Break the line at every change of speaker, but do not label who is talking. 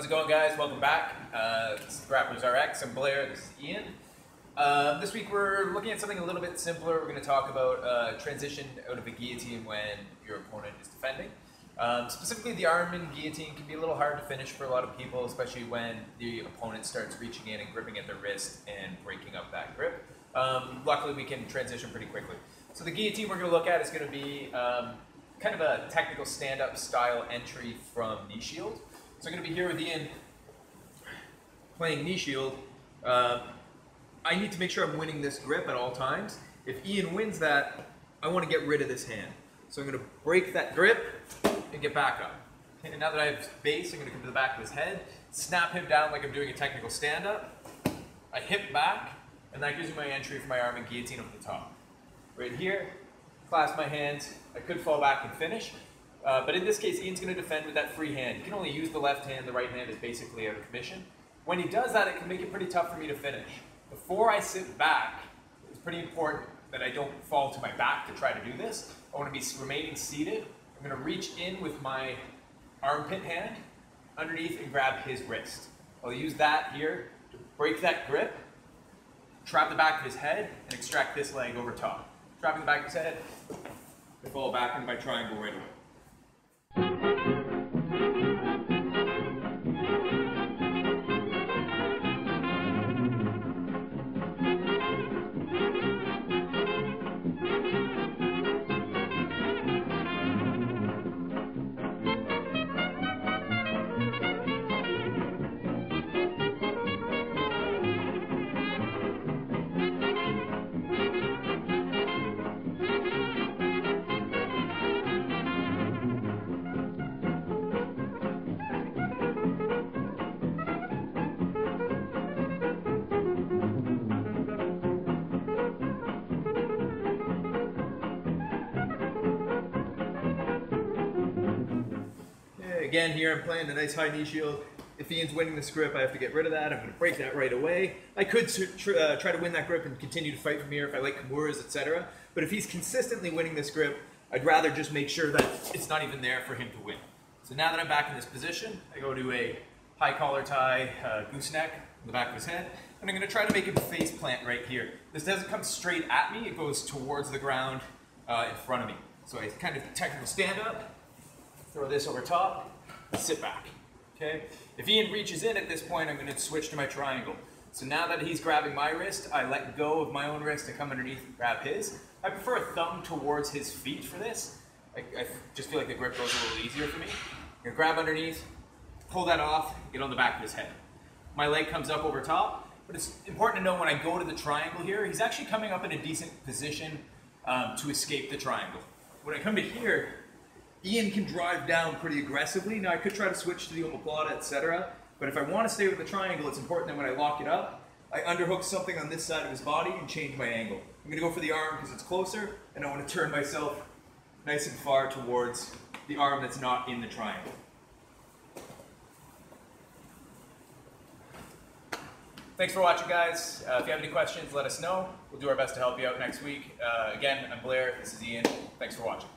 How's it going, guys? Welcome back. This is Grapplers RX. I'm Blair. This is Ian. This week we're looking at something a little bit simpler. We're going to talk about transition out of a guillotine when your opponent is defending. Specifically, the arm in guillotine can be a little hard to finish for a lot of people, especially when the opponent starts reaching in and gripping at their wrist and breaking up that grip. Luckily, we can transition pretty quickly. So the guillotine we're going to look at is going to be kind of a technical stand-up style entry from knee shield. So I'm going to be here with Ian playing knee shield. I need to make sure I'm winning this grip at all times. If Ian wins that, I want to get rid of this hand. So I'm going to break that grip and get back up. Okay, and now that I have base, I'm going to come to the back of his head, snap him down like I'm doing a technical stand-up. I hip back, and that gives me my entry for my arm and guillotine over the top. Right here, clasp my hands. I could fall back and finish. But in this case, Ian's going to defend with that free hand. He can only use the left hand. The right hand is basically out of commission. When he does that, it can make it pretty tough for me to finish. Before I sit back, it's pretty important that I don't fall to my back to try to do this. I want to be remaining seated. I'm going to reach in with my armpit hand underneath and grab his wrist. I'll use that here to break that grip, trap the back of his head, and extract this leg over top. Trapping the back of his head, I fall back into my triangle right away. Again, here I'm playing a nice high knee shield. If Ian's winning this grip, I have to get rid of that. I'm going to break that right away. I could try to win that grip and continue to fight from here if I like Kimuras, etc. But if he's consistently winning this grip, I'd rather just make sure that it's not even there for him to win. So now that I'm back in this position, I go to a high collar tie gooseneck on the back of his head, and I'm going to try to make him face plant right here. This doesn't come straight at me, it goes towards the ground in front of me. So I kind of technical stand up, throw this over top, sit back. Okay? If Ian reaches in at this point, I'm going to switch to my triangle. So now that he's grabbing my wrist, I let go of my own wrist to come underneath and grab his. I prefer a thumb towards his feet for this. I just feel like the grip goes a little easier for me. I'm going to grab underneath, pull that off, get on the back of his head. My leg comes up over top, but it's important to know when I go to the triangle here, he's actually coming up in a decent position to escape the triangle. When I come to here, Ian can drive down pretty aggressively. Now I could try to switch to the omoplata, etc. But if I want to stay with the triangle, it's important that when I lock it up, I underhook something on this side of his body and change my angle. I'm going to go for the arm because it's closer, and I want to turn myself nice and far towards the arm that's not in the triangle. Thanks for watching, guys. If you have any questions, let us know. We'll do our best to help you out next week. Again, I'm Blair. This is Ian. Thanks for watching.